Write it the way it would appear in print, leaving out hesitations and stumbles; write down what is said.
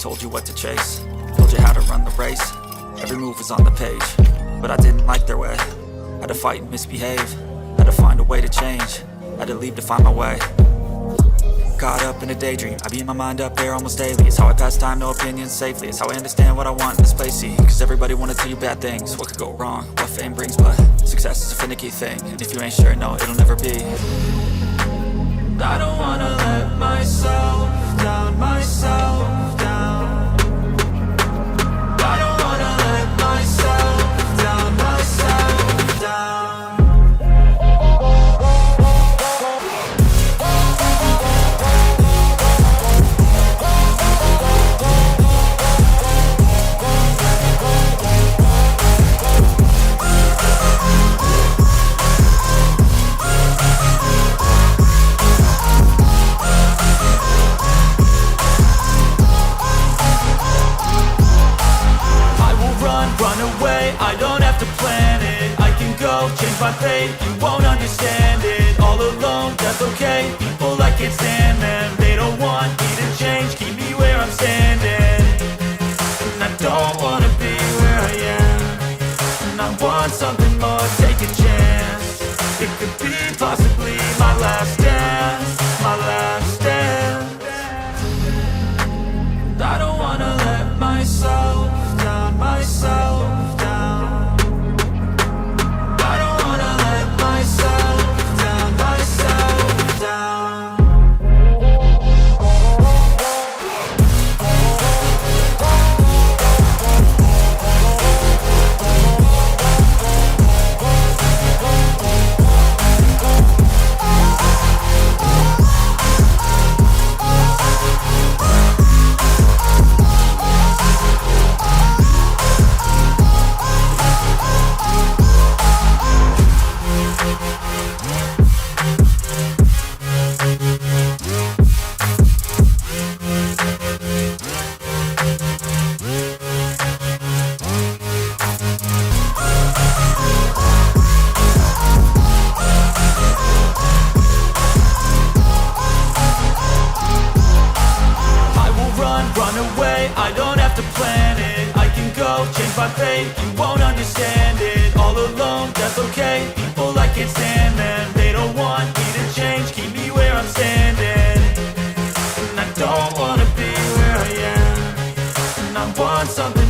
told you what to chase, told you how to run the race. Every move was on the page, but I didn't like their way. Had to fight and misbehave, had to find a way to change, had to leave to find my way. Caught up in a daydream, I beat my mind up there almost daily. It's how I pass time, no opinions safely. It's how I understand what I want in this place, see. Cause everybody wanna tell you bad things, what could go wrong, what fame brings. But success is a finicky thing, and if you ain't sure, no, it'll never be. I don't wanna let myself down, myself down. I don't wanna let myself down, myself down. I don't have to plan it, I can go change my fate. You won't understand it, all alone, that's okay. People, I can't stand them, they don't want me to change. Keep me where I'm standing, and I don't wanna be where I am. And I want something more, take a chance. It could be possibly my last dance, my last dance. I don't wanna let myself down, myself. I don't have to plan it, I can go change my fate. You won't understand it, all alone, that's okay. People, I can't stand them, they don't want me to change. Keep me where I'm standing, and I don't wanna be where I am. And I want something